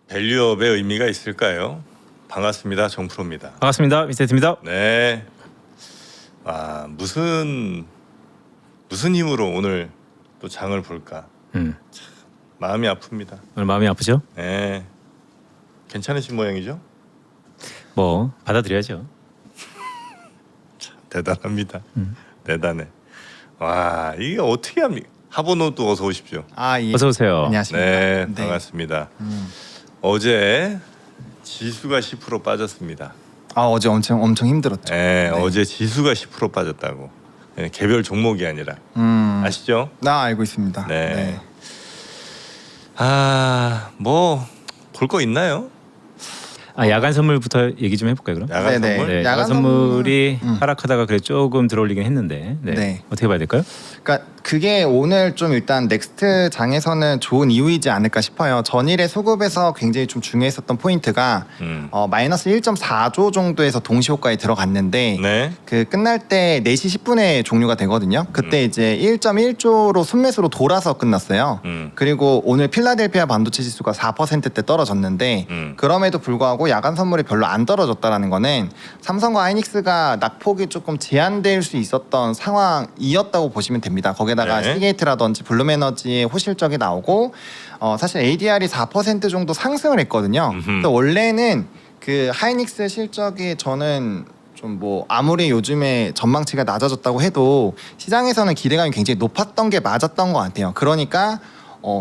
밸류업의 의미가 있을까요? 반갑습니다. 정프로입니다. 반갑습니다. 미스테트입니다. 네. 무슨 힘으로 오늘 또 장을 볼까? 마음이 아픕니다. 오늘 마음이 아프죠? 네. 괜찮으신 모양이죠? 뭐 받아들여야죠. 대단합니다. 대단해. 와, 이게 어떻게 합니까? 하보노도 어서 오십시오. 예. 어서 오세요. 안녕하십니까. 네, 반갑습니다. 어제 지수가 10% 빠졌습니다. 어제 엄청 힘들었죠. 네, 어제 지수가 10% 빠졌다고. 네, 개별 종목이 아니라. 아시죠? 나 알고 있습니다. 네. 뭐 볼 거 있나요? 야간 선물부터 얘기 좀 해볼까요 그럼? 야간 네네. 선물? 네, 야간 야간 선물이 하락하다가 그래 조금 들어올리긴 했는데 네. 어떻게 봐야 될까요? 그러니까 그게 오늘 좀 일단 넥스트 장에서는 좋은 이유이지 않을까 싶어요. 전일의 수급에서 굉장히 좀 중요했었던 포인트가 마이너스 1.4조 정도에서 동시 효과에 들어갔는데 네. 그 끝날 때 4시 10분에 종료가 되거든요. 그때 이제 1.1조로 순매수로 돌아서 끝났어요. 그리고 오늘 필라델피아 반도체 지수가 4%대 떨어졌는데 그럼에도 불구하고 야간 선물이 별로 안 떨어졌다라는 거는 삼성과 하이닉스가 낙폭이 조금 제한될 수 있었던 상황이었다고 보시면 됩니다. 거기다가 네. 시게이트라든지 블루에너지의 호실적이 나오고 사실 ADR이 4% 정도 상승을 했거든요. 그래서 원래는 그 하이닉스 실적이 저는 좀 뭐 아무리 요즘에 전망치가 낮아졌다고 해도 시장에서는 기대감이 굉장히 높았던 게 맞았던 것 같아요. 그러니까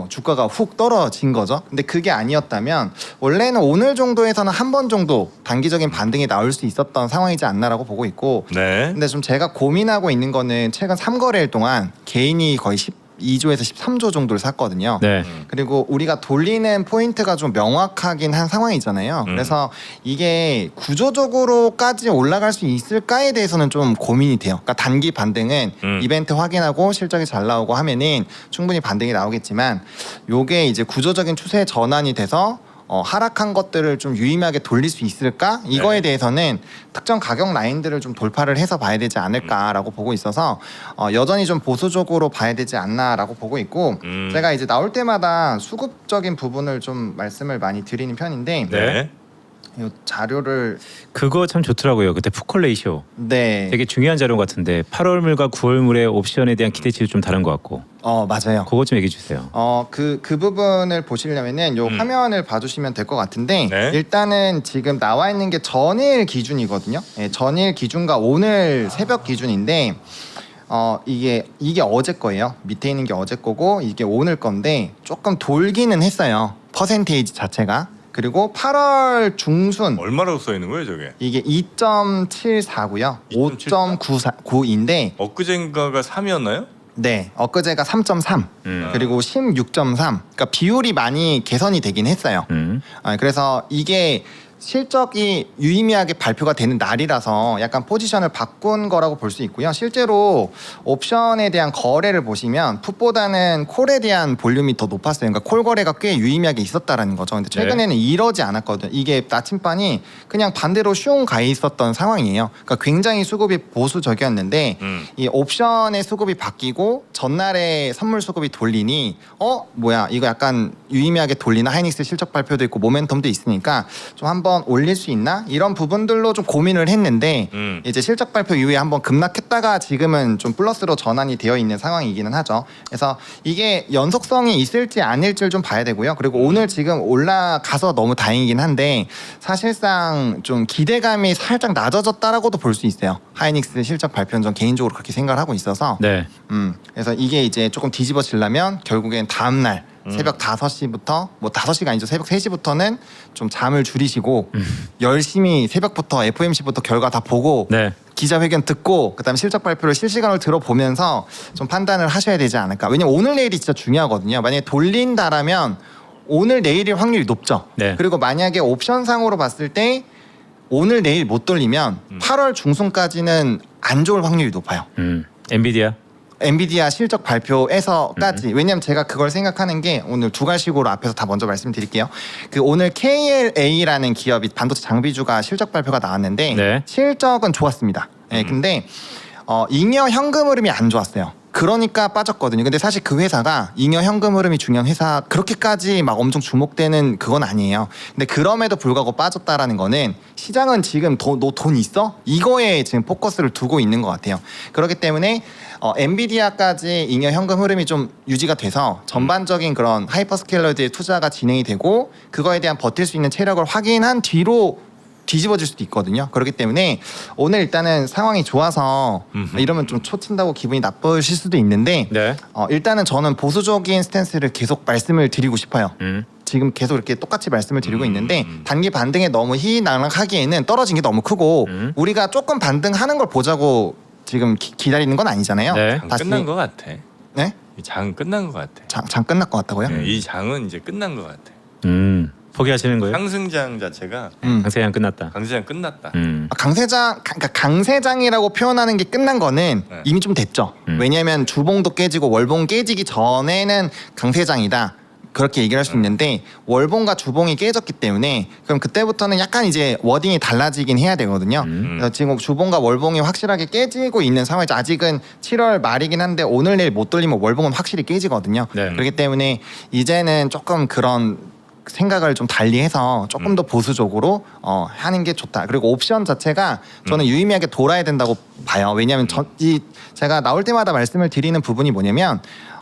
주가가 훅 떨어진 거죠. 근데 그게 아니었다면 원래는 오늘 정도에서는 한 번 정도 단기적인 반등이 나올 수 있었던 상황이지 않나라고 보고 있고 네. 근데 좀 제가 고민하고 있는 거는 최근 3거래일 동안 개인이 거의 12조에서 13조 정도를 샀거든요. 네. 그리고 우리가 돌리는 포인트가 좀 명확하긴 한 상황이잖아요. 그래서 이게 구조적으로까지 올라갈 수 있을까에 대해서는 좀 고민이 돼요. 그러니까 단기 반등은 이벤트 확인하고 실적이 잘 나오고 하면은 충분히 반등이 나오겠지만 요게 이제 구조적인 추세 전환이 돼서 하락한 것들을 좀 유의미하게 돌릴 수 있을까? 이거에 대해서는 특정 가격 라인들을 좀 돌파를 해서 봐야 되지 않을까라고 보고 있어서 여전히 좀 보수적으로 봐야 되지 않나라고 보고 있고 제가 이제 나올 때마다 수급적인 부분을 좀 말씀을 많이 드리는 편인데 네. 이 자료를 그거 참 좋더라고요. 그때 푸컬 레이쇼 네. 되게 중요한 자료 같은데 8월물과 9월물의 옵션에 대한 기대치도 좀 다른 것 같고 맞아요. 그거 좀 얘기해 주세요. 그 부분을 보시려면은 요 화면을 봐주시면 될 것 같은데 네. 일단은 지금 나와 있는 게 전일 기준이거든요. 전일 기준과 오늘 새벽 기준인데 이게 어제 거예요. 밑에 있는 게 어제 거고 이게 오늘 건데 조금 돌기는 했어요. 퍼센테이지 자체가. 그리고 8월 중순 얼마라고 써 있는 거예요, 저게? 이게 2.74고요. 5.9인데 엊그젠가가 3이었나요? 네, 엊그제가 3.3 그리고 16.3 그러니까 비율이 많이 개선이 되긴 했어요. 그래서 이게 실적이 유의미하게 발표가 되는 날이라서 약간 포지션을 바꾼 거라고 볼 수 있고요. 실제로 옵션에 대한 거래를 보시면 풋보다는 콜에 대한 볼륨이 더 높았어요. 그러니까 콜 거래가 꽤 유의미하게 있었다라는 거죠. 근데 최근에는 이러지 않았거든요. 이게 나침반이 그냥 반대로 슝 가 있었던 상황이에요. 그러니까 굉장히 수급이 보수적이었는데 이 옵션의 수급이 바뀌고 전날에 선물 수급이 돌리니 뭐야 이거 약간 유의미하게 돌리나 하이닉스 실적 발표도 있고 모멘텀도 있으니까 좀 한번 올릴 수 있나 이런 부분들로 좀 고민을 했는데 이제 실적 발표 이후에 한번 급락했다가 지금은 좀 플러스로 전환이 되어 있는 상황이기는 하죠. 그래서 이게 연속성이 있을지 아닐지를 좀 봐야 되고요. 그리고 오늘 지금 올라가서 너무 다행이긴 한데 사실상 좀 기대감이 살짝 낮아졌다라고도 볼 수 있어요. 하이닉스 실적 발표는 전 개인적으로 그렇게 생각을 하고 있어서 네. 그래서 이게 이제 조금 뒤집어지려면 결국엔 다음 날 새벽 5시부터 뭐 5시가 아니죠. 새벽 3시부터는 좀 잠을 줄이시고 열심히 새벽부터 FOMC부터 결과 다 보고 네. 기자회견 듣고 그다음에 실적 발표를 실시간으로 들어보면서 좀 판단을 하셔야 되지 않을까. 왜냐면 오늘 내일이 진짜 중요하거든요. 만약에 돌린다라면 오늘 내일일 확률이 높죠. 네. 그리고 만약에 옵션상으로 봤을 때 오늘 내일 못 돌리면 8월 중순까지는 안 좋을 확률이 높아요. 엔비디아. 엔비디아 실적 발표에서까지 왜냐면 제가 그걸 생각하는 게 오늘 두 가지식으로 앞에서 다 먼저 말씀드릴게요. 그 오늘 KLA라는 기업이 반도체 장비주가 실적 발표가 나왔는데 네. 실적은 좋았습니다. 근데 잉여 현금 흐름이 안 좋았어요. 그러니까 빠졌거든요. 근데 사실 그 회사가 잉여 현금 흐름이 중요한 회사 그렇게까지 막 엄청 주목되는 그건 아니에요. 근데 그럼에도 불구하고 빠졌다라는 거는 시장은 지금 너 돈 있어? 이거에 지금 포커스를 두고 있는 것 같아요. 그렇기 때문에 엔비디아까지 잉여 현금 흐름이 좀 유지가 돼서 전반적인 그런 하이퍼스케일러들의 투자가 진행이 되고 그거에 대한 버틸 수 있는 체력을 확인한 뒤로 뒤집어질 수도 있거든요. 그렇기 때문에 오늘 일단은 상황이 좋아서 이러면 좀 초친다고 기분이 나쁘실 수도 있는데 네. 일단은 저는 보수적인 스탠스를 계속 말씀을 드리고 싶어요. 지금 계속 이렇게 똑같이 말씀을 드리고 있는데 단기 반등에 너무 희희낙락하기에는 떨어진 게 너무 크고 우리가 조금 반등하는 걸 보자고 지금 기다리는 건 아니잖아요. 네. 장 끝난 것 같아. 네? 이 장은 끝난 것 같아. 장 끝날 것 같다고요? 네, 이 장은 이제 끝난 것 같아. 포기하시는 거예요? 상승장 자체가 강세장 끝났다. 강세장 끝났다. 강세장, 그러니까 강세장이라고 표현하는 게 끝난 거는 네. 이미 좀 됐죠. 왜냐하면 주봉도 깨지고 월봉 깨지기 전에는 강세장이다. 그렇게 얘기를 할 수 있는데 월봉과 주봉이 깨졌기 때문에 그럼 그때부터는 약간 이제 워딩이 달라지긴 해야 되거든요. 그래서 지금 주봉과 월봉이 확실하게 깨지고 있는 상황이죠. 아직은 7월 말이긴 한데 오늘 내일 못 돌리면 월봉은 확실히 깨지거든요. 네. 그렇기 때문에 이제는 조금 그런 생각을 좀 달리해서 조금 더 보수적으로 하는 게 좋다. 그리고 옵션 자체가 저는 유의미하게 돌아야 된다고 봐요. 왜냐하면 제가 나올 때마다 말씀을 드리는 부분이 뭐냐면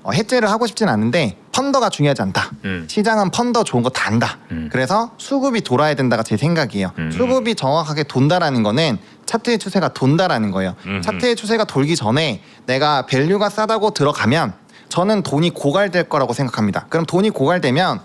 해제를 하고 싶진 않은데 펀더가 중요하지 않다. 시장은 펀더 좋은 거 다 안다. 그래서 수급이 돌아야 된다가 제 생각이에요. 수급이 정확하게 돈다라는 거는 차트의 추세가 돈다라는 거예요. 차트의 추세가 돌기 전에 내가 밸류가 싸다고 들어가면 저는 돈이 고갈될 거라고 생각합니다. 그럼 돈이 고갈되면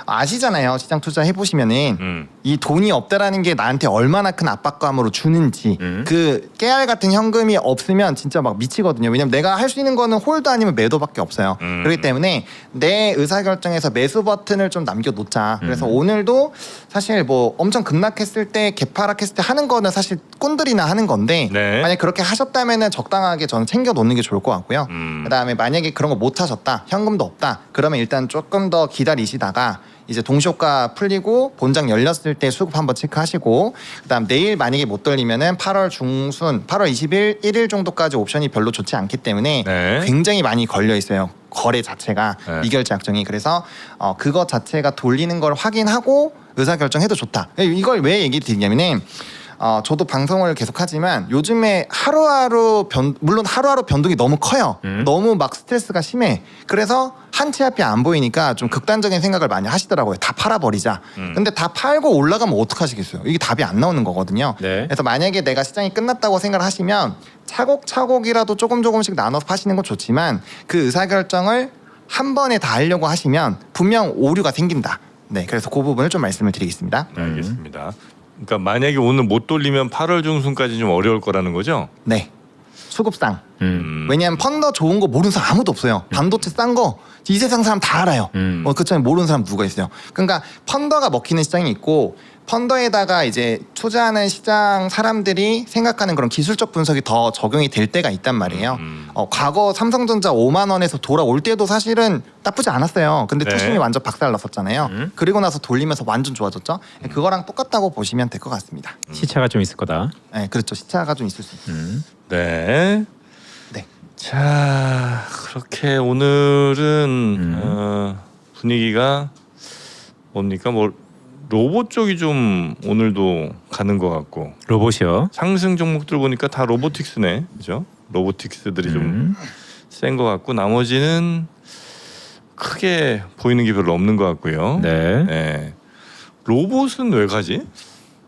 아시잖아요. 시장 투자 해보시면은 이 돈이 없다라는 게 나한테 얼마나 큰 압박감으로 주는지 그 깨알 같은 현금이 없으면 진짜 막 미치거든요. 왜냐면 내가 할 수 있는 거는 홀드 아니면 매도밖에 없어요. 그렇기 때문에 내 의사결정에서 매수 버튼을 좀 남겨놓자. 그래서 오늘도 사실 뭐 엄청 급락했을 때 개파락했을 때 하는 거는 사실 꾼들이나 하는 건데 네. 만약 그렇게 하셨다면은 적당하게 저는 챙겨 놓는 게 좋을 것 같고요. 그다음에 만약에 그런 거 못 하셨다, 현금도 없다, 그러면 일단 조금 더 기다리시다가 이제 동시효과 풀리고 본장 열렸을 때 수급 한번 체크하시고 그다음 내일 만약에 못 돌리면은 8월 중순, 8월 20일 1일 정도까지 옵션이 별로 좋지 않기 때문에 네. 굉장히 많이 걸려 있어요. 거래 자체가 네. 미결제 약정이. 그래서 그것 자체가 돌리는 걸 확인하고 의사결정해도 좋다. 이걸 왜 얘기 드리냐면은 저도 방송을 계속하지만 요즘에 하루하루 물론 하루하루 변동이 너무 커요. 너무 막 스트레스가 심해. 그래서 한 치 앞이 안 보이니까 좀 극단적인 생각을 많이 하시더라고요. 다 팔아버리자. 근데 다 팔고 올라가면 어떡하시겠어요? 이게 답이 안 나오는 거거든요. 네. 그래서 만약에 내가 시장이 끝났다고 생각을 하시면 차곡차곡이라도 조금씩 나눠서 파시는 건 좋지만 그 의사결정을 한 번에 다 하려고 하시면 분명 오류가 생긴다. 네, 그래서 그 부분을 좀 말씀을 드리겠습니다. 네, 알겠습니다. 그러니까 만약에 오늘 못 돌리면 8월 중순까지 좀 어려울 거라는 거죠? 네. 수급상. 왜냐하면 펀더 좋은 거 모르는 사람 아무도 없어요. 반도체 싼 거 이 세상 사람 다 알아요. 그렇잖아요. 모르는 사람 누가 있어요. 그러니까 펀더가 먹히는 시장이 있고 펀더에다가 이제 투자하는 시장 사람들이 생각하는 그런 기술적 분석이 더 적용이 될 때가 있단 말이에요. 과거 삼성전자 5만 원에서 돌아올 때도 사실은 나쁘지 않았어요. 근데 네. 투심이 완전 박살났었잖아요. 그리고 나서 돌리면서 완전 좋아졌죠. 그거랑 똑같다고 보시면 될 것 같습니다. 시차가 좀 있을 거다. 네, 그렇죠. 시차가 좀 있을 수 있어요. 네. 네. 자, 그렇게 오늘은 분위기가 뭡니까? 뭐 로봇 쪽이 좀 오늘도 가는 것 같고 로봇이요. 상승 종목들 보니까 다 로보틱스네, 그죠? 로보틱스들이 좀 센 것 같고 나머지는 크게 보이는 게 별로 없는 것 같고요. 네. 네. 로봇은 왜 가지?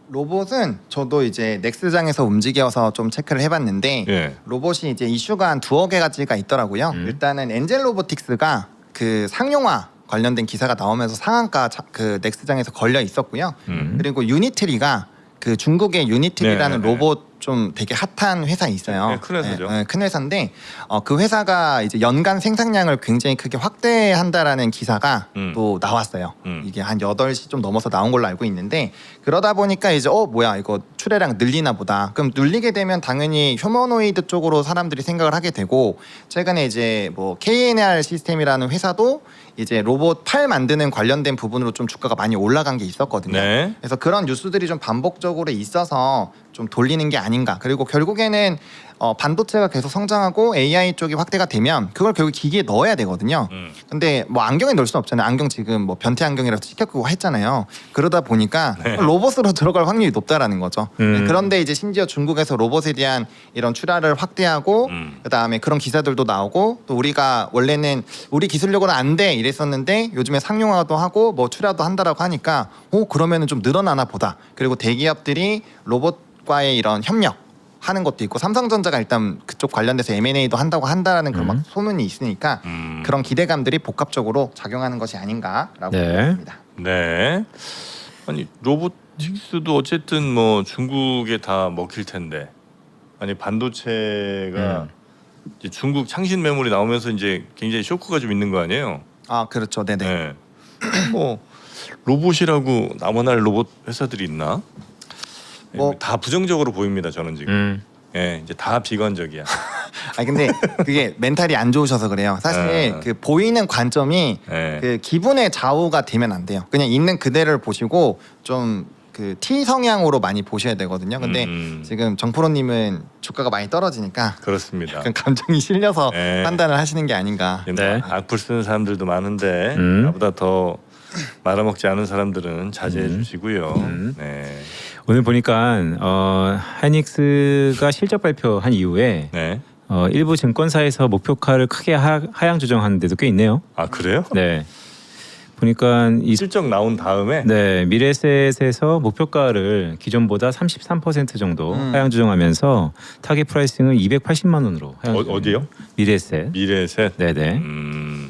로봇은 저도 이제 넥스장에서 움직여서 좀 체크를 해봤는데 예. 로봇이 이제 이슈가 한 2개 가지가 있더라고요. 일단은 엔젤 로보틱스가 그 상용화 관련된 기사가 나오면서 상한가 그 넥스장에서 걸려 있었고요. 그리고 유니트리가 그 중국의 유니트리라는 네, 네. 로봇 좀 되게 핫한 회사 있어요. 네, 큰 회사죠. 큰 회사인데 그 회사가 이제 연간 생산량을 굉장히 크게 확대한다라는 기사가 또 나왔어요. 이게 한 8시 좀 넘어서 나온 걸로 알고 있는데 그러다 보니까 이제 뭐야 이거 출하량 늘리나 보다. 그럼 늘리게 되면 당연히 휴머노이드 쪽으로 사람들이 생각을 하게 되고 최근에 이제 뭐 KNR 시스템이라는 회사도 이제 로봇 팔 만드는 관련된 부분으로 좀 주가가 많이 올라간 게 있었거든요. 네. 그래서 그런 뉴스들이 좀 반복적으로 있어서 좀 돌리는 게 아닌가. 그리고 결국에는 반도체가 계속 성장하고 AI 쪽이 확대가 되면 그걸 결국 기기에 넣어야 되거든요. 근데 뭐 안경에 넣을 수는 없잖아요. 안경 지금 뭐 변태 안경이라서 시켰고 했잖아요. 그러다 보니까 로봇으로 들어갈 확률이 높다라는 거죠. 그런데 이제 심지어 중국에서 로봇에 대한 이런 출하를 확대하고 그다음에 그런 기사들도 나오고 또 우리가 원래는 우리 기술력으로는 안 돼 이랬었는데 요즘에 상용화도 하고 뭐 출하도 한다라고 하니까 그러면은 좀 늘어나나 보다. 그리고 대기업들이 로봇과의 이런 협력 하는 것도 있고 삼성전자가 일단 그쪽 관련돼서 M&A도 한다는 그런 막 소문이 있으니까 그런 기대감들이 복합적으로 작용하는 것이 아닌가라고 생각합니다. 네. 아니 로보틱스도 어쨌든 뭐 중국에 다 먹힐 텐데 아니 반도체가 이제 중국 창신 매물이 나오면서 이제 굉장히 쇼크가 좀 있는 거 아니에요? 아 그렇죠, 네네. 네. 뭐 로봇이라고 나무날 로봇 회사들이 있나? 뭐- 다 부정적으로 보입니다. 저는 지금. 예, 이제 다 비관적이야. 아 근데 그게 멘탈이 안 좋으셔서 그래요. 사실 그 보이는 관점이 예. 그 기분의 좌우가 되면 안 돼요. 그냥 있는 그대를 보시고 좀 그 T 성향으로 많이 보셔야 되거든요. 근데 지금 정프로님은 주가가 많이 떨어지니까 그렇습니다. 그 감정이 실려서 네. 판단을 하시는 게 아닌가. 네. 악플 쓰는 사람들도 많은데 나보다 더 말아먹지 않은 사람들은 자제해 주시고요. 네. 오늘 보니까 하이닉스가 실적 발표한 이후에 네. 일부 증권사에서 목표가를 크게 하향 조정하는 데도 꽤 있네요. 아 그래요? 네. 보니까 실적 나온 다음에 네, 미래셋에서 목표가를 기존보다 33% 정도 하향 조정하면서 타겟 프라이싱을 280만 원으로 하향 어디요? 미래셋. 미래셋. 네네.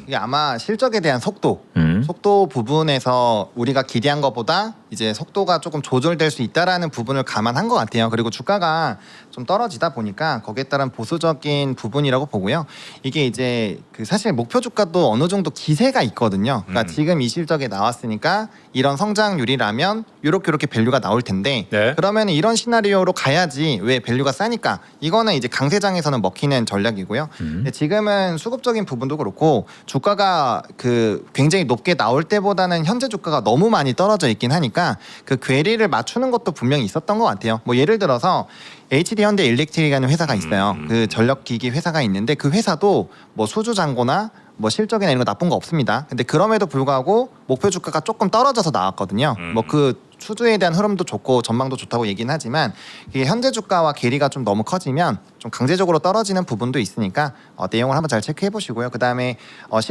이게 아마 실적에 대한 속도 음. 속도 부분에서 우리가 기대한 것보다 이제 속도가 조금 조절될 수 있다라는 부분을 감안한 것 같아요. 그리고 주가가 좀 떨어지다 보니까 거기에 따른 보수적인 부분이라고 보고요. 이게 이제 그 사실 목표 주가도 어느 정도 기세가 있거든요. 그러니까 지금 이 실적에 나왔으니까 이런 성장률이라면 이렇게 밸류가 나올 텐데 네. 그러면 이런 시나리오로 가야지 왜 밸류가 싸니까 이거는 이제 강세장에서는 먹히는 전략이고요. 근데 지금은 수급적인 부분도 그렇고 주가가 그 굉장히 높게 나올 때보다는 현재 주가가 너무 많이 떨어져 있긴 하니까 그 괴리를 맞추는 것도 분명히 있었던 것 같아요. 뭐 예를 들어서 HD 현대 일렉트릭이라는 회사가 있어요. 그 전력기기 회사가 있는데 그 회사도 뭐 수주 잔고나 뭐 실적이나 이런 거 나쁜 거 없습니다. 근데 그럼에도 불구하고 목표 주가가 조금 떨어져서 나왔거든요. 뭐 그 수주에 대한 흐름도 좋고 전망도 좋다고 얘기는 하지만 이게 현재 주가와 괴리가 좀 너무 커지면 좀 강제적으로 떨어지는 부분도 있으니까 내용을 한번 잘 체크해 보시고요. 그다음에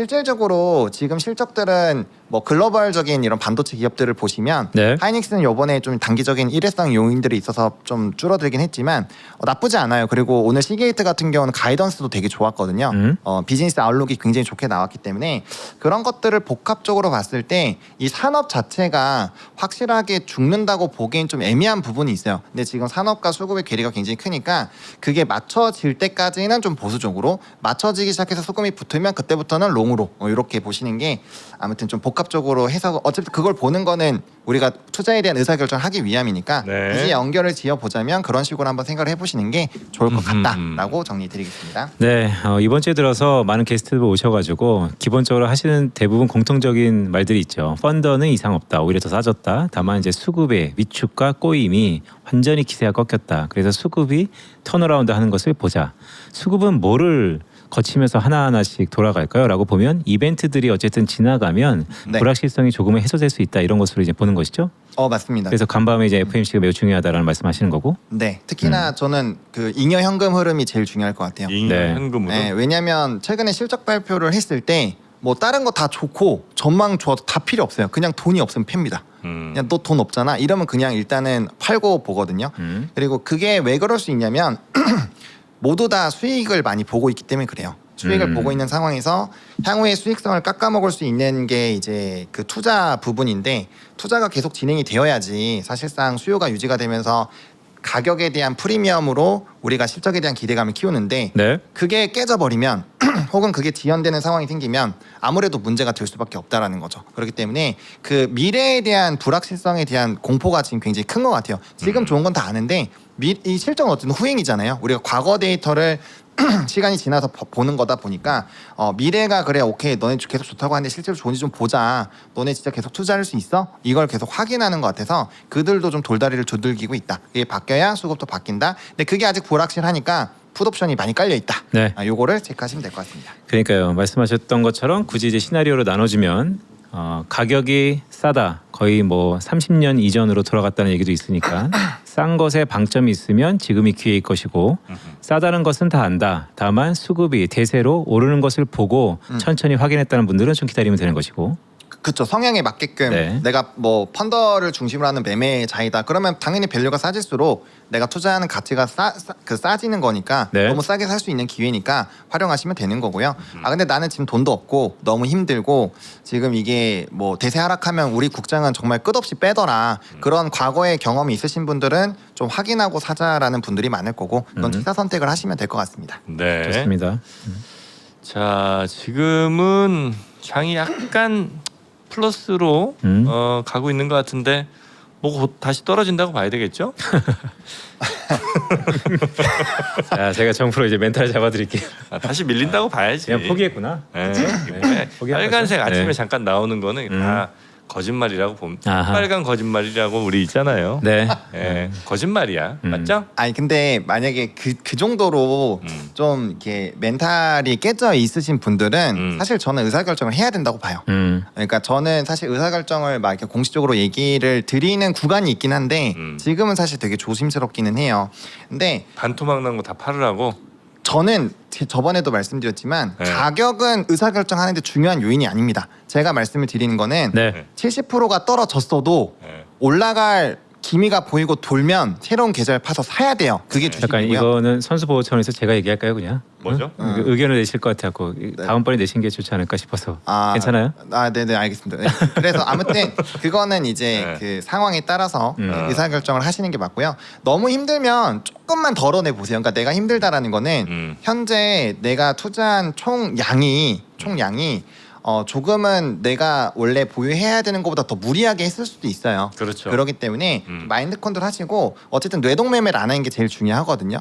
실질적으로 지금 실적들은 뭐 글로벌적인 이런 반도체 기업들을 보시면 네. 하이닉스는 이번에 좀 단기적인 일회성 요인들이 있어서 좀 줄어들긴 했지만 나쁘지 않아요. 그리고 오늘 시게이트 같은 경우는 가이던스도 되게 좋았거든요. 비즈니스 아웃룩이 굉장히 좋게 나왔기 때문에 그런 것들을 복합적으로 봤을 때 이 산업 자체가 확실하게 죽는다고 보기엔 좀 애매한 부분이 있어요. 근데 지금 산업과 수급의 괴리가 굉장히 크니까 그게 맞춰질 때까지는 좀 보수적으로 맞춰지기 시작해서 수급이 붙으면 그때부터는 롱으로 이렇게 보시는 게 아무튼 좀 복합적으로 해서 어차피 그걸 보는 거는 우리가 투자에 대한 의사결정을 하기 위함이니까 네. 굳이 연결을 지어보자면 그런 식으로 한번 생각을 해보시는 게 좋을 것 같다라고 정리드리겠습니다. 네, 이번 주에 들어서 많은 게스트들 오셔가지고 기본적으로 하시는 대부분 공통적인 말들이 있죠. 펀더는 이상 없다, 오히려 더 싸졌다. 다만 이제 수급의 위축과 꼬임이 완전히 기세가 꺾였다. 그래서 수급이 턴어라운드 하는 것을 보자. 수급은 뭐를 거치면서 하나하나씩 돌아갈까요? 라고 보면 이벤트들이 어쨌든 지나가면 네. 불확실성이 조금은 해소될 수 있다. 이런 것으로 이제 보는 것이죠. 맞습니다. 그래서 간밤에 이제 FMC가 매우 중요하다라는 말씀하시는 거고. 네, 특히나 저는 그 잉여 현금 흐름이 제일 중요할 것 같아요. 잉여 네. 현금으로. 네, 왜냐하면 최근에 실적 발표를 했을 때 뭐 다른 거 다 좋고 전망 좋아도 다 필요 없어요. 그냥 돈이 없으면 팹니다. 그냥 너 돈 없잖아. 이러면 그냥 일단은 팔고 보거든요. 그리고 그게 왜 그럴 수 있냐면 모두 다 수익을 많이 보고 있기 때문에 그래요. 수익을 보고 있는 상황에서 향후에 수익성을 깎아먹을 수 있는 게 이제 그 투자 부분인데 투자가 계속 진행이 되어야지 사실상 수요가 유지가 되면서 가격에 대한 프리미엄으로 우리가 실적에 대한 기대감을 키우는데 네. 그게 깨져버리면 혹은 그게 지연되는 상황이 생기면 아무래도 문제가 될 수밖에 없다라는 거죠. 그렇기 때문에 그 미래에 대한 불확실성에 대한 공포가 지금 굉장히 큰 것 같아요. 지금 좋은 건 다 아는데 이 실적은 어쨌든 후행이잖아요. 우리가 과거 데이터를 시간이 지나서 보는 거다 보니까 미래가 그래 오케이 너네 계속 좋다고 하는데 실제로 좋은지 좀 보자. 너네 진짜 계속 투자할 수 있어? 이걸 계속 확인하는 것 같아서 그들도 좀 돌다리를 두들기고 있다. 이게 바뀌어야 수급도 바뀐다. 근데 그게 아직 불확실하니까 풋옵션이 많이 깔려 있다. 네. 요거를 체크하시면 될 것 같습니다. 그러니까요. 말씀하셨던 것처럼 굳이 이제 시나리오로 나눠주면 가격이 싸다. 거의 뭐 30년 이전으로 돌아갔다는 얘기도 있으니까 싼 것에 방점이 있으면 지금이 기회일 것이고 싸다는 것은 다 안다. 다만 수급이 대세로 오르는 것을 보고 천천히 확인했다는 분들은 좀 기다리면 되는 것이고. 그렇죠. 성향에 맞게끔 네. 내가 뭐 펀더를 중심으로 하는 매매자이다. 그러면 당연히 밸류가 싸질수록 내가 투자하는 가치가 싸지는 거니까 네. 너무 싸게 살 수 있는 기회니까 활용하시면 되는 거고요. 근데 나는 지금 돈도 없고 너무 힘들고 지금 이게 뭐 대세 하락하면 우리 국장은 정말 끝없이 빼더라. 그런 과거의 경험이 있으신 분들은 좀 확인하고 사자라는 분들이 많을 거고 그건 투자 선택을 하시면 될 것 같습니다. 네. 좋습니다. 자, 지금은 장이 약간 플러스로 가고 있는 것 같은데 뭐 곧 다시 떨어진다고 봐야 되겠죠? 자, 제가 정프로 이제 멘탈 잡아드릴게요. 다시 밀린다고 봐야지. 그냥 포기했구나. 네. 포기한 빨간색 거죠? 아침에 네. 잠깐 나오는 거는 다 거짓말이라고 봅니다. 아하. 빨간 거짓말이라고 우리 있잖아요. 네. 네, 거짓말이야. 맞죠? 아니 근데 만약에 그 정도로 좀 이렇게 멘탈이 깨져 있으신 분들은 사실 저는 의사결정을 해야 된다고 봐요. 그러니까 저는 사실 의사결정을 막 이렇게 공식적으로 얘기를 드리는 구간이 있긴 한데 지금은 사실 되게 조심스럽기는 해요. 근데 반토막 난 거 다 팔으라고. 저는 저번에도 말씀드렸지만 네. 가격은 의사결정하는데 중요한 요인이 아닙니다. 제가 말씀을 드리는 거는 네. 70%가 떨어졌어도 네. 올라갈 기미가 보이고 돌면 새로운 계좌를 파서 사야 돼요. 그게 잠깐 주식이고요. 이거는 선수 보호 차원에서 제가 얘기할까요, 그냥? 뭐죠? 응? 의견을 내실 것 같아갖고 다음번에 내신 게 좋지 않을까 싶어서. 괜찮아요? 네네 알겠습니다. 네. 그래서 아무튼 그거는 이제 네. 그 상황에 따라서 의사결정을 하시는 게 맞고요. 너무 힘들면 조금만 덜어내 보세요. 그러니까 내가 힘들다라는 거는 현재 내가 투자한 총량이 조금은 내가 원래 보유해야 되는 것보다 더 무리하게 했을 수도 있어요. 그렇죠. 그렇기 때문에 마인드 컨트롤 하시고 어쨌든 뇌동매매를 안 하는 게 제일 중요하거든요.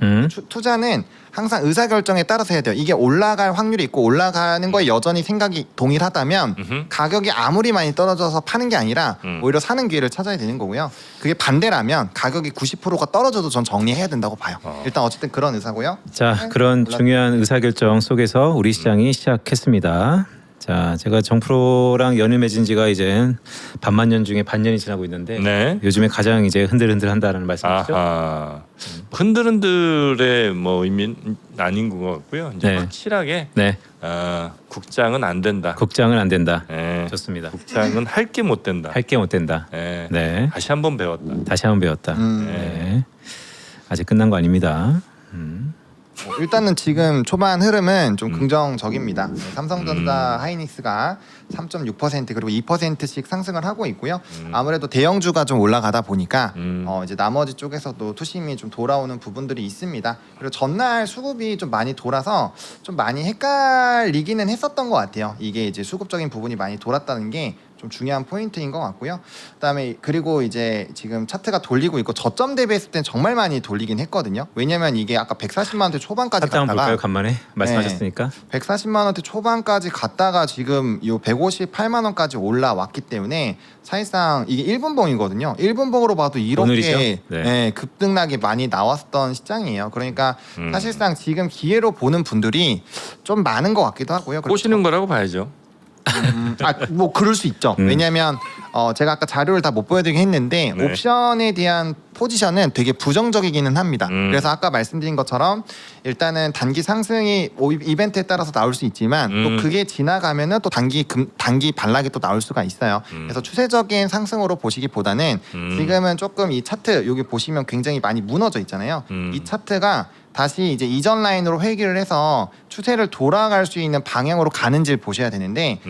투자는 항상 의사결정에 따라서 해야 돼요. 이게 올라갈 확률이 있고 올라가는 거에 여전히 생각이 동일하다면 가격이 아무리 많이 떨어져서 파는 게 아니라 오히려 사는 기회를 찾아야 되는 거고요. 그게 반대라면 가격이 90%가 떨어져도 전 정리해야 된다고 봐요. 일단 어쨌든 그런 의사고요. 자, 그런 중요한 의사결정 속에서 우리 시장이 시작했습니다. 자, 제가 정프로랑 연을 맺은 지가 이제 반만 년 중에 반년이 지나고 있는데 네. 요즘에 가장 이제 흔들흔들한다라는 말씀이시죠? 아하. 흔들흔들의 뭐 의미는 아닌 것 같고요. 이제 네. 확실하게 네, 국장은 안 된다. 국장은 안 된다. 네. 좋습니다. 국장은 할 게 못 된다. 할 게 못 된다. 네. 네, 다시 한번 배웠다. 다시 한번 배웠다. 네, 아직 끝난 거 아닙니다. 일단은 지금 초반 흐름은 좀 긍정적입니다. 네, 삼성전자, 하이닉스가 3.6% 그리고 2%씩 상승을 하고 있고요. 아무래도 대형주가 좀 올라가다 보니까 이제 나머지 쪽에서도 투심이 좀 돌아오는 부분들이 있습니다. 그리고 전날 수급이 좀 많이 돌아서 좀 많이 헷갈리기는 했었던 것 같아요. 이게 이제 수급적인 부분이 많이 돌았다는 게 좀 중요한 포인트인 것 같고요. 그다음에 그리고 이제 지금 차트가 돌리고 있고 저점 대비했을 땐 정말 많이 돌리긴 했거든요. 왜냐면 이게 아까 140만 원대 초반까지 차트 한번 갔다가 볼까요? 간만에 말씀하셨으니까. 140만 원대 초반까지 갔다가 지금 요 158만 원까지 올라왔기 때문에 사실상 이게 1분봉이거든요. 1분봉으로 봐도 오늘이죠? 이렇게 네. 급등락이 많이 나왔던 시장이에요. 그러니까 사실상 지금 기회로 보는 분들이 좀 많은 것 같기도 하고요. 그리고 꼬시는 거라고 봐야죠. 뭐 그럴 수 있죠. 왜냐하면 제가 아까 자료를 다 못 보여드리긴 했는데 네. 옵션에 대한 포지션은 되게 부정적이기는 합니다. 그래서 아까 말씀드린 것처럼 일단은 단기 상승이 이벤트에 따라서 나올 수 있지만 또 그게 지나가면은 또 단기 반락이 또 나올 수가 있어요. 그래서 추세적인 상승으로 보시기보다는 지금은 조금 이 차트 여기 보시면 굉장히 많이 무너져 있잖아요. 이 차트가 다시 이제 이전 라인으로 회귀를 해서 추세를 돌아갈 수 있는 방향으로 가는지를 보셔야 되는데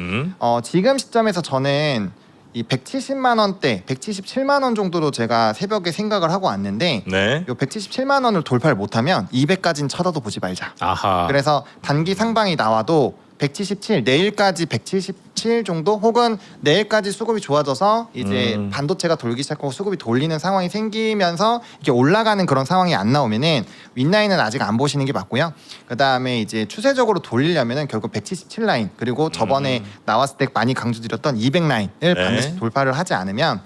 지금 시점에서 저는 이 170만 원대, 177만 원 정도로 제가 새벽에 생각을 하고 왔는데 네. 요 177만 원을 돌파를 못하면 200까지는 쳐다도 보지 말자. 아하. 그래서 단기 상방이 나와도 177 내일까지 177 정도 혹은 내일까지 수급이 좋아져서 이제 반도체가 돌기 시작하고 수급이 돌리는 상황이 생기면서 이렇게 올라가는 그런 상황이 안 나오면은 윗라인은 아직 안 보시는 게 맞고요. 그다음에 이제 추세적으로 돌리려면은 결국 177 라인 그리고 저번에 나왔을 때 많이 강조드렸던 200 라인을 반드시 돌파를 하지 않으면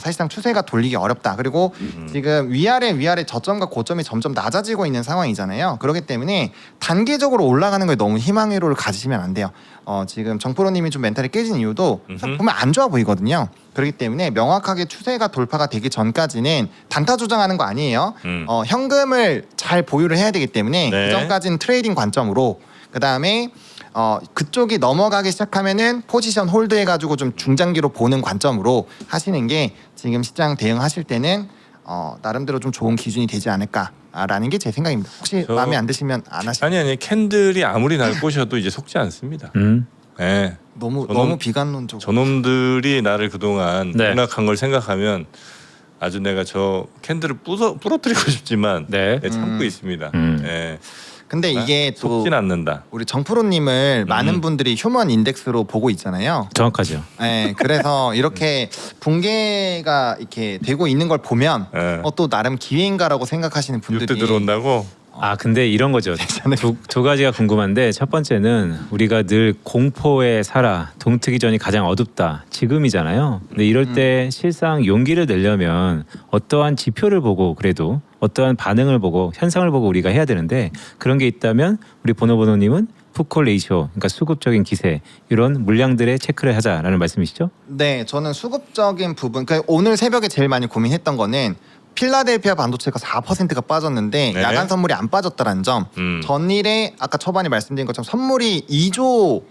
사실상 추세가 돌리기 어렵다. 그리고 지금 위아래 저점과 고점이 점점 낮아지고 있는 상황이잖아요. 그렇기 때문에 단기적으로 올라가는 거에 너무 희망회로를 가지시면 안 돼요. 지금 정프로님이 좀 멘탈이 깨진 이유도 보면 안 좋아 보이거든요. 그렇기 때문에 명확하게 추세가 돌파가 되기 전까지는 단타 조정하는 거 아니에요. 현금을 잘 보유를 해야 되기 때문에 네. 그 전까지는 트레이딩 관점으로, 그 다음에 그쪽이 넘어가기 시작하면은 포지션 홀드 해가지고 좀 중장기로 보는 관점으로 하시는 게 지금 시장 대응하실 때는 나름대로 좀 좋은 기준이 되지 않을까라는 게 제 생각입니다. 혹시 마음에 안 드시면 안 하시면 아니 캔들이 아무리 날 꼬셔도 이제 속지 않습니다. 네. 너무 비관론적. 저놈들이 나를 그동안 네. 농락한 걸 생각하면 아주 내가 저 캔들을 부러뜨리고 싶지만 네. 참고 있습니다. 네. 근데 이게 또 속진 않는다. 우리 정프로님을 많은 분들이 휴먼 인덱스로 보고 있잖아요. 정확하죠. 네, 그래서 이렇게 붕괴가 이렇게 되고 있는 걸 보면 네. 또 나름 기회인가라고 생각하시는 분들이 이때 들어온다고. 아 근데 이런 거죠. 두 가지가 궁금한데 첫 번째는 우리가 늘 공포에 살아 동트기 전이 가장 어둡다 지금이잖아요. 근데 이럴 때 실상 용기를 내려면 어떠한 지표를 보고 그래도 어떠한 반응을 보고 현상을 보고 우리가 해야 되는데 그런 게 있다면 우리 보노보노님은 풋콜 레이쇼 그러니까 수급적인 기세 이런 물량들의 체크를 하자라는 말씀이시죠? 네, 저는 수급적인 부분, 그러니까 오늘 새벽에 제일 많이 고민했던 거는 필라델피아 반도체가 4%가 빠졌는데 네. 야간 선물이 안 빠졌다라는 점. 전일에 아까 초반에 말씀드린 것처럼 선물이 2조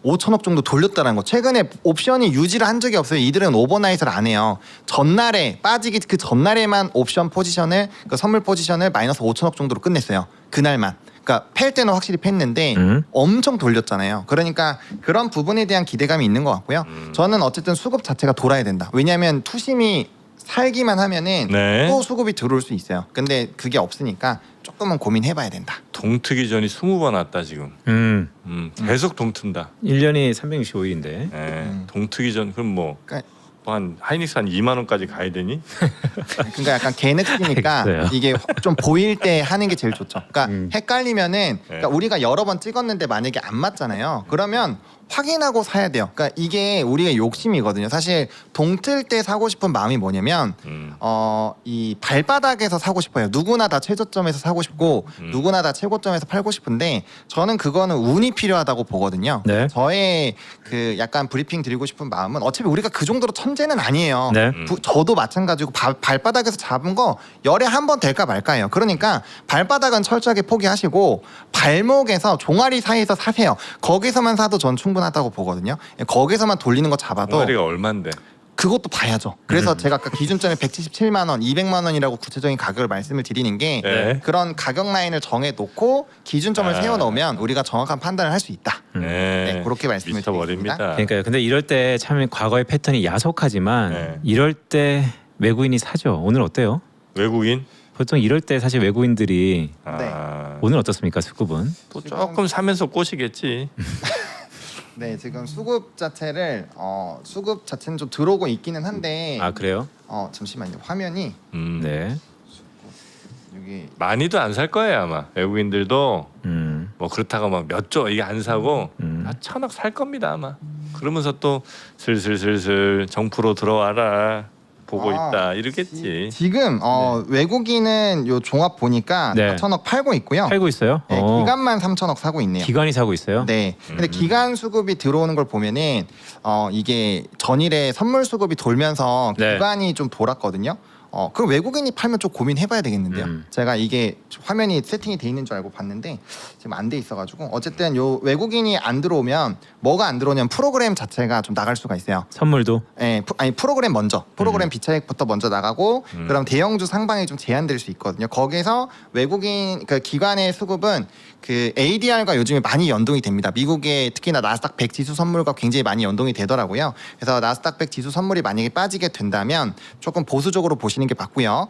5천억 정도 돌렸다는 거. 최근에 옵션이 유지를 한 적이 없어요. 이들은 오버나잇을 안 해요. 전날에 빠지기 그 전날에만 옵션 포지션을 그 선물 포지션을 마이너스 5천억 정도로 끝냈어요. 그날만. 그러니까 팰 때는 확실히 팼는데 엄청 돌렸잖아요. 그러니까 그런 부분에 대한 기대감이 있는 것 같고요. 저는 어쨌든 수급 자체가 돌아야 된다. 왜냐하면 투심이 살기만 하면은 네. 또 수급이 들어올 수 있어요. 근데 그게 없으니까 조금은 고민해봐야 된다. 동트기 전이 20번 왔다 지금. 계속 동튼다. 1년이 365일인데 네. 동트기 전 그럼 뭐 그러니까, 한 하이닉스 한 2만 원까지 가야 되니? 그러니까 약간 개느끼니까 알겠어요. 이게 좀 보일 때 하는 게 제일 좋죠. 그러니까 헷갈리면은 그러니까 네. 우리가 여러 번 찍었는데 만약에 안 맞잖아요. 그러면 확인하고 사야 돼요. 그러니까 이게 우리의 욕심이거든요. 사실 동틀 때 사고 싶은 마음이 뭐냐면 이 발바닥에서 사고 싶어요. 누구나 다 최저점에서 사고 싶고 누구나 다 최고점에서 팔고 싶은데 저는 그거는 운이 필요하다고 보거든요. 네. 저의 그 약간 브리핑 드리고 싶은 마음은 어차피 우리가 그 정도로 천재는 아니에요. 네. 저도 마찬가지고 발바닥에서 잡은 거 열에 한 번 될까 말까예요. 그러니까 발바닥은 철저하게 포기하시고 발목에서 종아리 사이에서 사세요. 거기서만 사도 전 충분하다고 보거든요. 거기서만 돌리는 거 잡아도 동아리가 얼만데? 그것도 봐야죠. 그래서 제가 아까 기준점이 177만 원, 200만 원이라고 구체적인 가격을 말씀을 드리는 게 네. 그런 가격 라인을 정해 놓고 기준점을 세워 놓으면 우리가 정확한 판단을 할 수 있다. 네. 그렇게 말씀을 미스터 드리겠습니다. 버립니다. 그러니까요. 근데 이럴 때 참 과거의 패턴이 야속하지만 네. 이럴 때 외국인이 사죠. 오늘 어때요? 외국인? 보통 이럴 때 사실 외국인들이 아, 오늘 어떻습니까? 수급은? 또 조금 사면서 꼬시겠지. 네, 지금 수급 자체를 수급 자체는 좀 들어오고 있기는 한데 아 그래요? 잠시만요. 화면이 네. 여기 많이도 안 살 거예요 아마. 외국인들도 음. 뭐 그렇다고 막 몇 조 이게 안 사고 음. 한 1,000억 살 겁니다 아마. 그러면서 또 슬슬슬슬 정프로 들어와라 보고 있다 이러겠지. 지금 외국인은 요 종합 보니까 네. 4천억 팔고 있고요. 팔고 있어요? 네, 기간만 3천억 사고 있네요. 기관이 사고 있어요? 네. 근데 기간 수급이 들어오는 걸 보면은 이게 전일에 선물 수급이 돌면서 네. 기간이 좀 돌았거든요. 그럼 외국인이 팔면 좀 고민해봐야 되겠는데요. 제가 이게 화면이 세팅이 돼 있는 줄 알고 봤는데 지금 안 돼 있어가지고 어쨌든 요 외국인이 안 들어오면 뭐가 안 들어오냐면 프로그램 자체가 좀 나갈 수가 있어요. 선물도? 예, 아니 프로그램 먼저 프로그램 비차익부터 먼저 나가고 그럼 대형주 상방이 좀 제한될 수 있거든요. 거기서 외국인 그 기관의 수급은 그 ADR과 요즘에 많이 연동이 됩니다. 미국의 특히나 나스닥 100 지수 선물과 굉장히 많이 연동이 되더라고요. 그래서 나스닥 100 지수 선물이 만약에 빠지게 된다면 조금 보수적으로 보시는 게 맞고요.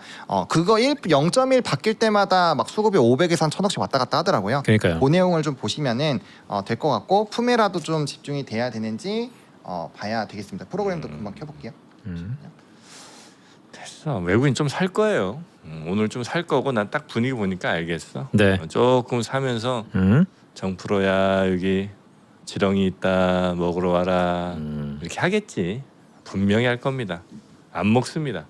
그거 0.1 바뀔 때마다 막 수급이 500에서 한 1000억씩 왔다 갔다 하더라고요. 그러니까요. 그 내용을 좀 보시면은 될 것 같고 품에라도 좀 집중이 돼야 되는지 봐야 되겠습니다. 프로그램도 금방 켜볼게요. 됐어. 외국인 좀 살 거예요. 오늘 좀 살 거고 난 딱 분위기 보니까 알겠어. 네. 조금 사면서 정프로야 여기 지렁이 있다 먹으러 와라 이렇게 하겠지. 분명히 할 겁니다. 안 먹습니다.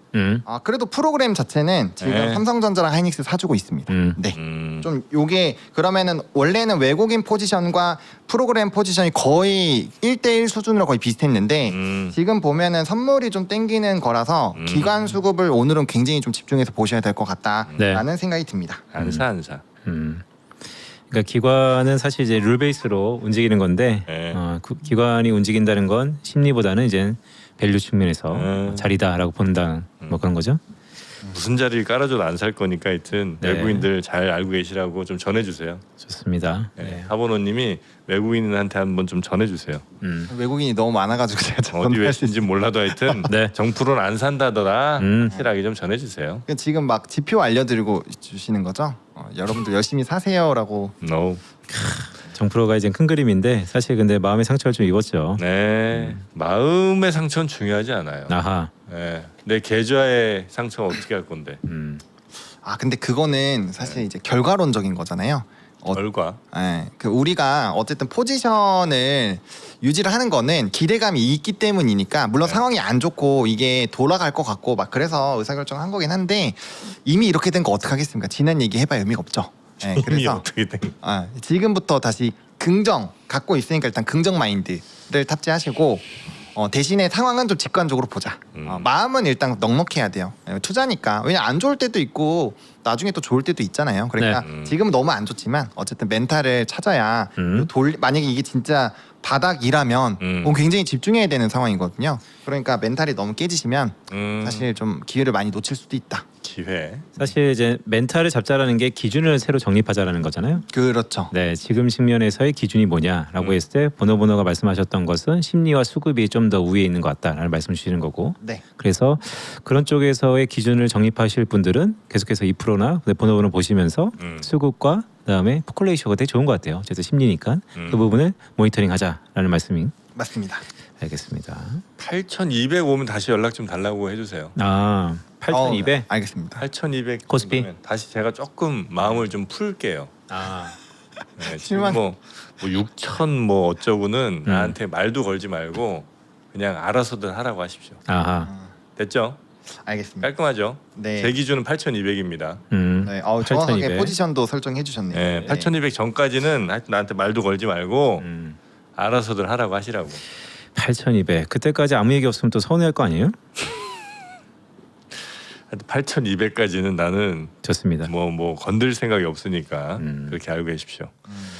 그래도 프로그램 자체는 지금 네. 삼성전자랑 하이닉스 사주고 있습니다. 네. 좀 요게 그러면은 원래는 외국인 포지션과 프로그램 포지션이 거의 1대1 수준으로 거의 비슷했는데 지금 보면은 선물이 좀 땡기는 거라서 기관 수급을 오늘은 굉장히 좀 집중해서 보셔야 될 것 같다라는 네. 생각이 듭니다. 안 사. 그러니까 기관은 사실 이제 룰 베이스로 움직이는 건데 네. 기관이 움직인다는 건 심리보다는 이제 밸류 측면에서 자리다라고 본다 뭐 그런 거죠. 무슨 자리를 깔아줘도 안 살 거니까 하여튼 네. 외국인들 잘 알고 계시라고 좀 전해주세요. 좋습니다. 네. 하버노님이 외국인한테 한번 좀 전해주세요. 외국인이 너무 많아가지고 제가 어디 전달할 수 외신인지 몰라도 하여튼 네. 정프로는 안 산다더라 확실하게 좀 전해주세요. 그러니까 지금 막 지표 알려드리고 주시는 거죠? 여러분들 열심히 사세요라고. No. 정프로가 이제 큰 그림인데 사실 근데 마음의 상처를 좀 입었죠. 네. 마음의 상처는 중요하지 않아요. 아하. 네. 내 계좌의 상처는 어떻게 할 건데? 근데 그거는 사실 이제 결과론적인 거잖아요. 결과. 그 우리가 어쨌든 포지션을 유지를 하는 거는 기대감이 있기 때문이니까 물론 상황이 안 좋고 이게 돌아갈 것 같고 막 그래서 의사결정한 거긴 한데 이미 이렇게 된 거 어떡하겠습니까? 지난 얘기 해봐야 의미가 없죠. 이미 그래서 어떻게 된? 지금부터 다시 긍정 갖고 있으니까 일단 긍정 마인드를 탑재하시고 대신에 상황은 좀 직관적으로 보자. 마음은 일단 넉넉해야 돼요. 투자니까. 왜냐 안 좋을 때도 있고 나중에 또 좋을 때도 있잖아요. 그러니까 지금은 너무 안 좋지만 어쨌든 멘탈을 찾아야 만약에 이게 진짜 바닥이라면 굉장히 집중해야 되는 상황이거든요. 그러니까 멘탈이 너무 깨지시면 사실 좀 기회를 많이 놓칠 수도 있다. 기회. 사실 이제 멘탈을 잡자라는 게 기준을 새로 정립하자라는 거잖아요. 그렇죠. 네, 지금 측면에서의 기준이 뭐냐라고 했을 때 보노가 말씀하셨던 것은 심리와 수급이 좀 더 우위에 있는 것 같다라는 말씀 주시는 거고. 네. 그래서 그런 쪽에서의 기준을 정립하실 분들은 계속해서 2%나 보노를 보시면서 수급과 그다음에 포컬레이션가 되게 좋은 것 같아요. 어쨌든 심리니까 그 부분을 모니터링하자라는 말씀이 맞습니다. 알겠습니다. 8,200 오면 다시 연락 좀 달라고 해주세요. 8,200. 알겠습니다. 8,200 코스피? 정도면 다시 제가 조금 마음을 좀 풀게요. 네, 지금 실망. 뭐 6,000 뭐 어쩌고는 나한테 말도 걸지 말고 그냥 알아서들 하라고 하십시오. 아하. 됐죠? 알겠습니다. 깔끔하죠? 네. 제 기준은 8,200입니다. 네. 정확하게 8,200. 포지션도 설정해 주셨네요. 네, 8,200 전까지는 하여튼 나한테 말도 걸지 말고 음. 알아서들 하라고 하시라고. 8,200. 그때까지 아무 얘기 없으면 또 서운해할 거 아니에요? 하여튼 8,200까지는 나는 좋습니다. 뭐 건들 생각이 없으니까 그렇게 알고 계십시오.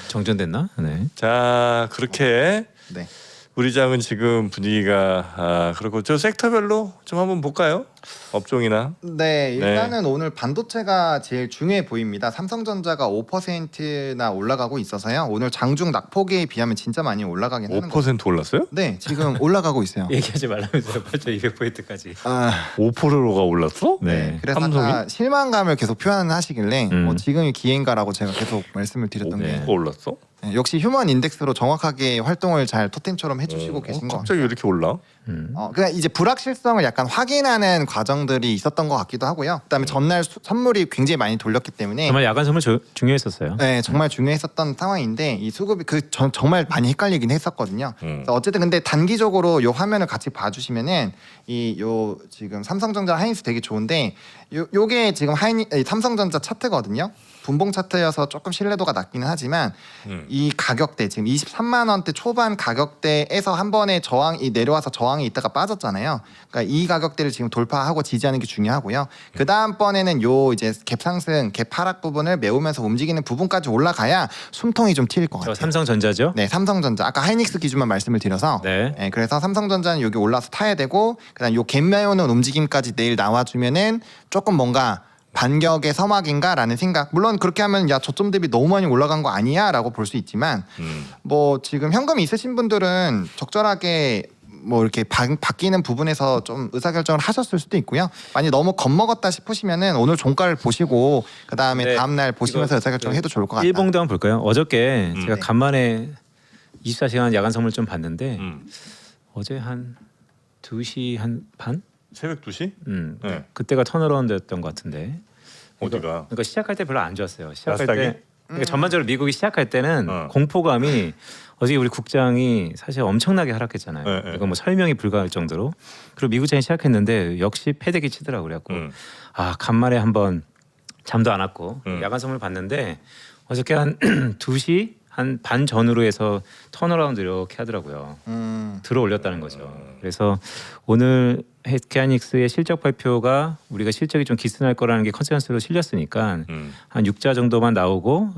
정전됐나? 네. 자, 그렇게 네. 우리 장은 지금 분위기가 그렇고 저 섹터별로 좀 한번 볼까요? 업종이나. 네, 일단은 오늘 반도체가 제일 중요해 보입니다. 삼성전자가 5%나 올라가고 있어서요. 오늘 장중 낙폭에 비하면 진짜 많이 올라가긴 하는 거죠. 5% 올랐어요? 네, 지금 올라가고 있어요. 얘기하지 말라면서요. 8,200포인트까지. 5%가 올랐어? 네. 그래서 삼성이? 아까 실망감을 계속 표현하시길래 지금이 기회인가라고 제가 계속 말씀을 드렸던 5%가 게 올랐어? 역시 휴먼 인덱스로 정확하게 활동을 잘 토템처럼 해주시고 계신 것 같아요. 갑자기 왜 이렇게 올라? 그냥 이제 불확실성을 약간 확인하는 과정들이 있었던 것 같기도 하고요. 그다음에 전날 선물이 굉장히 많이 돌렸기 때문에 정말 야간 선물 중요했었어요. 네, 정말 중요했었던 상황인데 이 수급이 정말 많이 헷갈리긴 했었거든요. 그래서 어쨌든 근데 단기적으로 요 화면을 같이 봐주시면은 요 지금 삼성전자 하이닉스 되게 좋은데 요게 지금 삼성전자 차트거든요. 분봉 차트여서 조금 신뢰도가 낮기는 하지만 이 가격대 지금 23만 원대 초반 가격대에서 한 번에 저항이 내려와서 저항이 있다가 빠졌잖아요. 그러니까 이 가격대를 지금 돌파하고 지지하는 게 중요하고요. 그 다음 번에는 요 이제 갭 상승, 갭 하락 부분을 메우면서 움직이는 부분까지 올라가야 숨통이 좀 트일 것 같아요. 삼성전자죠? 네, 삼성전자. 아까 하이닉스 기준만 말씀을 드려서 네. 그래서 삼성전자는 여기 올라서 타야 되고 그다음 요 갭 메우는 움직임까지 내일 나와주면은 조금 뭔가 반격의 서막인가라는 생각. 물론 그렇게 하면 야 저점 대비 너무 많이 올라간 거 아니야라고 볼 수 있지만 뭐 지금 현금이 있으신 분들은 적절하게 뭐 이렇게 바뀌는 부분에서 좀 의사결정을 하셨을 수도 있고요. 만약 너무 겁먹었다 싶으시면은 오늘 종가를 보시고 그 다음에 네. 다음 날 보시면서 의사결정을 해도 좋을 것 같다. 일봉도 한번 볼까요? 어저께 제가 네. 간만에 24시간 야간 선물 좀 봤는데 어제 한 2시 한 반? 새벽 2시? 네. 그때가 턴어라운드였던 것 같은데. 어디가? 그러니까 시작할 때 별로 안 좋았어요. 시작할 나스닥이? 때 그러니까 전반적으로 미국이 시작할 때는 어. 공포감이 어제 우리 국장이 사실 엄청나게 하락했잖아요. 네, 네. 이거 뭐 설명이 불가할 정도로. 그리고 미국장이 시작했는데 역시 패대기 치더라고 그래갖고 아 간만에 한번 잠도 안 왔고 야간 선물 봤는데 어저께 한 2시 한 반 전후로 해서 턴어라운드 이렇게 하더라고요. 들어 올렸다는 거죠. 그래서 오늘 헬스케아닉스의 실적 발표가 우리가 실적이 좀 기스날 거라는 게 컨센서스로 실렸으니까 한 6자 정도만 나오고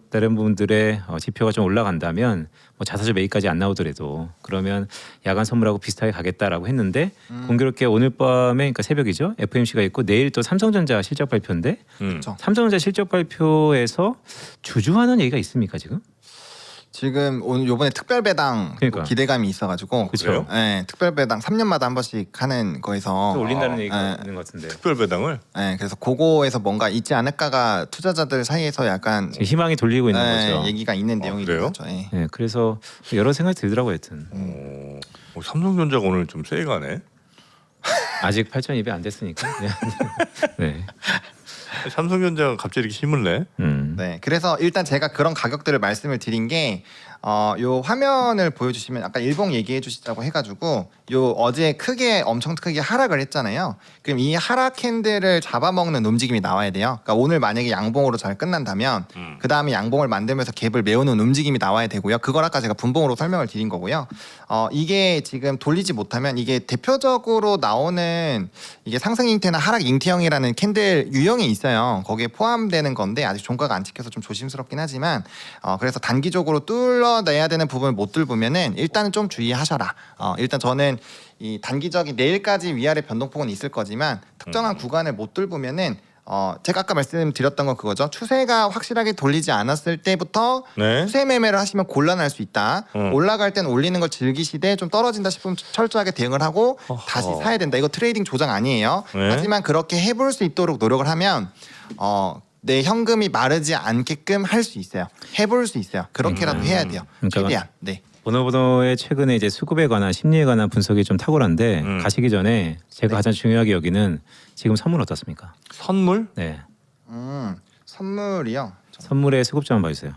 다른 부분들의 지표가 좀 올라간다면 뭐 자사주 매입까지 안 나오더라도 그러면 야간 선물하고 비슷하게 가겠다라고 했는데 공교롭게 오늘 밤에 그러니까 새벽이죠. FMC가 있고 내일 또 삼성전자 실적 발표인데 그렇죠. 삼성전자 실적 발표에서 주주하는 얘기가 있습니까 지금? 지금 오늘 요번에 특별 배당 그러니까. 기대감이 있어가지고 그렇죠. 네, 특별 배당 3년마다 한 번씩 하는 거에서 또 올린다는 얘기가 네. 있는 것 같은데 특별 배당을 네, 그래서 그거에서 뭔가 있지 않을까가 투자자들 사이에서 약간 지금 희망이 돌리고 있는 거죠. 얘기가 있는 내용이 그래요? 있죠. 네. 네, 그래서 여러 생각이 들더라고요. 하여튼 삼성전자가 오늘 좀 세게 가네. 아직 8,200 안 됐으니까. 네. 삼성전자가 갑자기 이렇게 힘을 내. 네, 그래서 일단 제가 그런 가격들을 말씀을 드린 게 요 화면을 보여주시면 아까 일봉 얘기해 주시자고 해가지고 요 어제 엄청 크게 하락을 했잖아요. 그럼 이 하락 캔들을 잡아먹는 움직임이 나와야 돼요. 그러니까 오늘 만약에 양봉으로 잘 끝난다면 그 다음에 양봉을 만들면서 갭을 메우는 움직임이 나와야 되고요. 그걸 아까 제가 분봉으로 설명을 드린 거고요. 이게 지금 돌리지 못하면 이게 대표적으로 나오는 이게 상승 잉태나 하락 잉태형이라는 캔들 유형이 있어요. 거기에 포함되는 건데 아직 종가가 안 찍혀서 좀 조심스럽긴 하지만 그래서 단기적으로 뚫어내야 되는 부분을 못 뚫으면은 일단은 좀 주의하셔라. 일단 저는 이 단기적인 내일까지 위아래 변동폭은 있을 거지만 특정한 구간을 못 뚫으면은 제가 아까 말씀드렸던 건 그거죠. 추세가 확실하게 돌리지 않았을 때부터 네. 추세 매매를 하시면 곤란할 수 있다. 음. 올라갈 땐 올리는 걸 즐기시되 좀 떨어진다 싶으면 철저하게 대응을 하고 다시 사야 된다. 이거 트레이딩 조장 아니에요. 네. 하지만 그렇게 해볼 수 있도록 노력을 하면 내 현금이 마르지 않게끔 할 수 있어요. 해볼 수 있어요. 그렇게라도 해야 돼요. 그러니까 최대한. 네. 보노보노의 최근에 이제 수급에 관한 심리에 관한 분석이 좀 탁월한데 가시기 전에 제가 가장 중요하게 여기는 지금 선물 어떻습니까? 선물? 네, 선물이요. 선물의 수급 좀 봐주세요.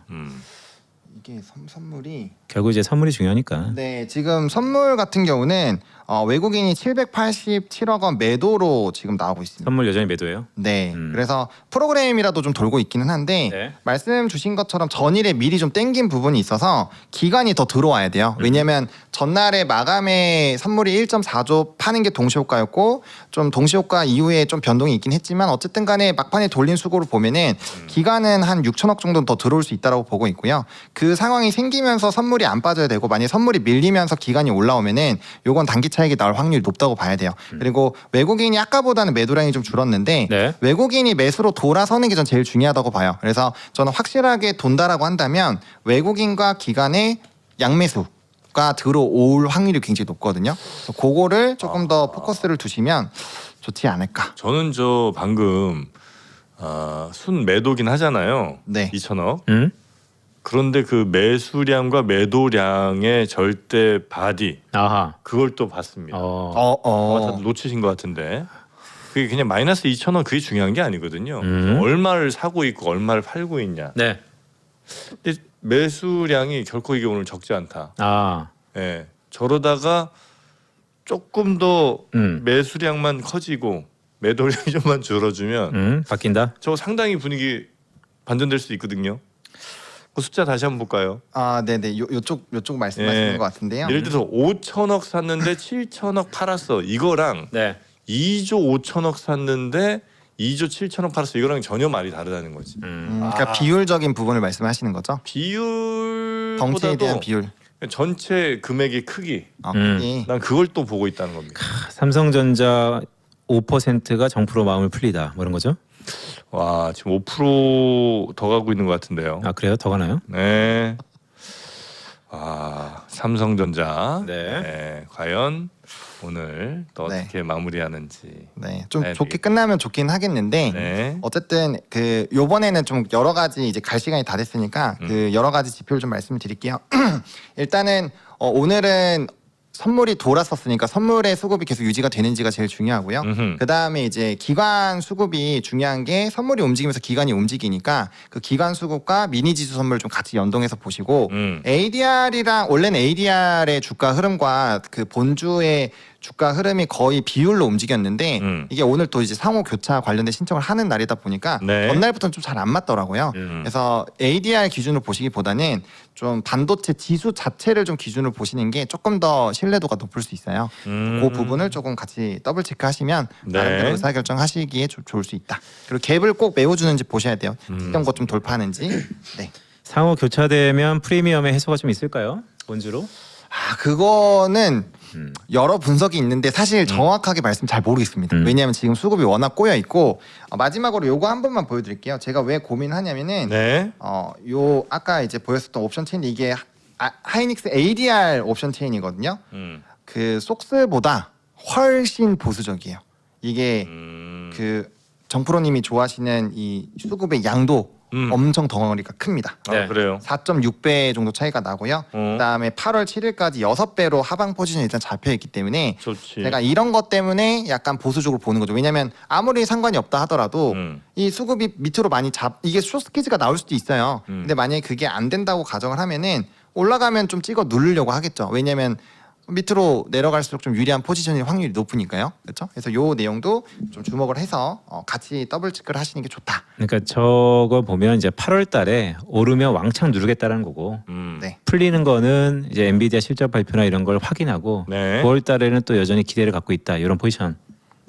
이게 선물이 결국 이제 선물이 중요하니까. 네, 지금 선물 같은 경우는 외국인이 787억 원 매도로 지금 나오고 있습니다. 선물 여전히 매도예요. 네, 그래서 프로그램이라도 좀 돌고 있기는 한데 네. 말씀 주신 것처럼 전일에 미리 좀 땡긴 부분이 있어서 기간이 더 들어와야 돼요. 왜냐하면 전날에 마감에 선물이 1.4조 파는 게 동시효과였고 좀 동시효과 이후에 좀 변동이 있긴 했지만 어쨌든 간에 막판에 돌린 수고를 보면은 기간은 한 6천억 정도 더 들어올 수 있다고 보고 있고요. 그 상황이 생기면서 선물이 안 빠져야 되고 만약 선물이 밀리면서 기간이 올라오면은 요건 단기 차익이 나올 확률이 높다고 봐야 돼요. 그리고 외국인이 아까보다는 매도량이 좀 줄었는데 네. 외국인이 매수로 돌아서는 게 전 제일 중요하다고 봐요. 그래서 저는 확실하게 돈다라고 한다면 외국인과 기관의 양매수가 들어올 확률이 굉장히 높거든요. 그래서 그거를 조금 더 포커스를 두시면 좋지 않을까. 저는 저 방금 순 매도긴 하잖아요. 네. 2천억. 음? 그런데 그 매수량과 매도량의 절대 바디 아하. 그걸 또 봤습니다. 다들 놓치신 것 같은데 그게 그냥 마이너스 2천원 그게 중요한 게 아니거든요. 얼마를 사고 있고 얼마를 팔고 있냐. 네. 근데 매수량이 결코 이게 오늘 적지 않다. 아. 예. 저러다가 조금 더 음. 매수량만 커지고 매도량이 좀만 줄어주면 바뀐다. 저 상당히 분위기 반전될 수 있거든요. 그 숫자 다시 한번 볼까요? 네네. 요쪽 말씀하시는 예. 것 같은데요. 예를 들어서 5천억 샀는데 7천억 팔았어. 이거랑 네. 2조 5천억 샀는데 2조 7천억 팔았어. 이거랑 전혀 말이 다르다는 거지. 그러니까 비율적인 부분을 말씀하시는 거죠. 덩치에 비율보다도 대한 비율. 전체 금액의 크기. 크기. 난 그걸 또 보고 있다는 겁니다. 삼성전자 5%가 정프로 마음을 풀리다. 뭐 이런 거죠? 와 지금 5%더 가고 있는 것 같은데요. 아 그래요? 더 가나요? 네. 삼성전자. 네. 과연 오늘 또 네. 어떻게 마무리하는지. 네, 좀 네, 좋게 끝나면 좋긴 하겠는데 네. 어쨌든 그 요번에는 좀 여러 가지 이제 갈 시간이 다 됐으니까 그 여러 가지 지표를 좀 말씀드릴게요. 일단은 오늘은 선물이 돌았었으니까 선물의 수급이 계속 유지가 되는지가 제일 중요하고요. 음흠. 그 다음에 이제 기관 수급이 중요한 게 선물이 움직이면서 기관이 움직이니까 그 기관 수급과 미니 지수 선물 좀 같이 연동해서 보시고 ADR이랑 원래는 ADR의 주가 흐름과 그 본주의 주가 흐름이 거의 비율로 움직였는데 이게 오늘 또 이제 상호 교차 관련된 신청을 하는 날이다 보니까 네. 전날부터는 좀 잘 안 맞더라고요. 그래서 ADR 기준으로 보시기보다는 좀 반도체 지수 자체를 좀 기준으로 보시는 게 조금 더 신뢰도가 높을 수 있어요. 그 부분을 조금 같이 더블 체크하시면 네. 나름대로 의사결정하시기에 좋을 수 있다. 그리고 갭을 꼭 메워주는지 보셔야 돼요. 특정 거 좀 돌파하는지. 네. 상호 교차되면 프리미엄의 해소가 좀 있을까요? 본주로? 아 그거는 여러 분석이 있는데 사실 정확하게 말씀 잘 모르겠습니다. 왜냐하면 지금 수급이 워낙 꼬여 있고 마지막으로 요거 한 번만 보여드릴게요. 제가 왜 고민하냐면은 네. 요 아까 이제 보였었던 옵션 체인 이게 하이닉스 ADR 옵션 체인이거든요. 그 속스보다 훨씬 보수적이에요. 이게 그 정프로님이 좋아하시는 이 수급의 양도 엄청 덩어리가 큽니다. 아, 그래요. 4.6배 정도 차이가 나고요. 그다음에 8월 7일까지 6배로 하방 포지션이 일단 잡혀 있기 때문에 좋지. 제가 이런 것 때문에 약간 보수적으로 보는 거죠. 왜냐하면 아무리 상관이 없다 하더라도 이 수급이 밑으로 많이 이게 쇼스키즈가 나올 수도 있어요. 근데 만약에 그게 안 된다고 가정을 하면은 올라가면 좀 찍어 누르려고 하겠죠. 왜냐하면 밑으로 내려갈수록 좀 유리한 포지션일 확률이 높으니까요. 그렇죠? 그래서 요 내용도 좀 주목을 해서 같이 더블 체크를 하시는 게 좋다. 그러니까 저거 보면 이제 8월 달에 오르면 왕창 누르겠다는 거고 네. 풀리는 거는 이제 엔비디아 실적 발표나 이런 걸 확인하고 네. 9월 달에는 또 여전히 기대를 갖고 있다. 이런 포지션.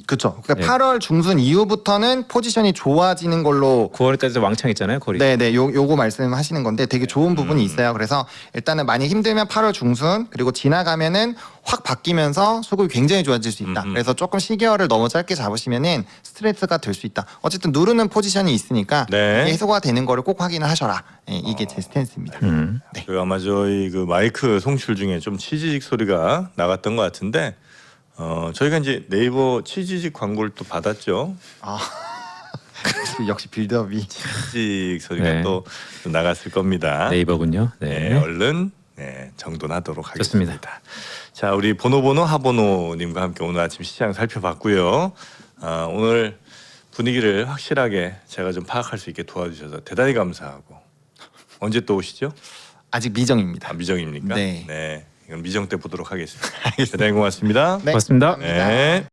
그렇죠. 그러니까 네. 8월 중순 이후부터는 포지션이 좋아지는 걸로 9월 달에도 왕창 있잖아요. 거리. 네네 요거 말씀하시는 건데 되게 좋은 부분이 있어요. 그래서 일단은 많이 힘들면 8월 중순 그리고 지나가면은 확 바뀌면서 수급이 굉장히 좋아질 수 있다. 그래서 조금 시계열을 너무 짧게 잡으시면은 스트레스가 될 수 있다. 어쨌든 누르는 포지션이 있으니까 네. 이게 해소가 되는 거를 꼭 확인을 하셔라. 예, 이게 제 스탠스입니다. 네. 그 아마 저희 그 마이크 송출 중에 좀 치지직 소리가 나갔던 것 같은데 저희가 이제 네이버 치지직 광고를 또 받았죠. 역시 빌드업이 치지직 소리가 네. 또 나갔을 겁니다. 네이버군요. 네, 네. 얼른 정돈하도록 하겠습니다. 좋습니다. 자, 우리 보노보노 하보노님과 함께 오늘 아침 시장 살펴봤고요. 오늘 분위기를 확실하게 제가 좀 파악할 수 있게 도와주셔서 대단히 감사하고 언제 또 오시죠? 아직 미정입니다. 미정입니까? 네. 네, 이건 미정 때 보도록 하겠습니다. 대단히 고맙습니다. 네, 고맙습니다. 감사합니다. 네.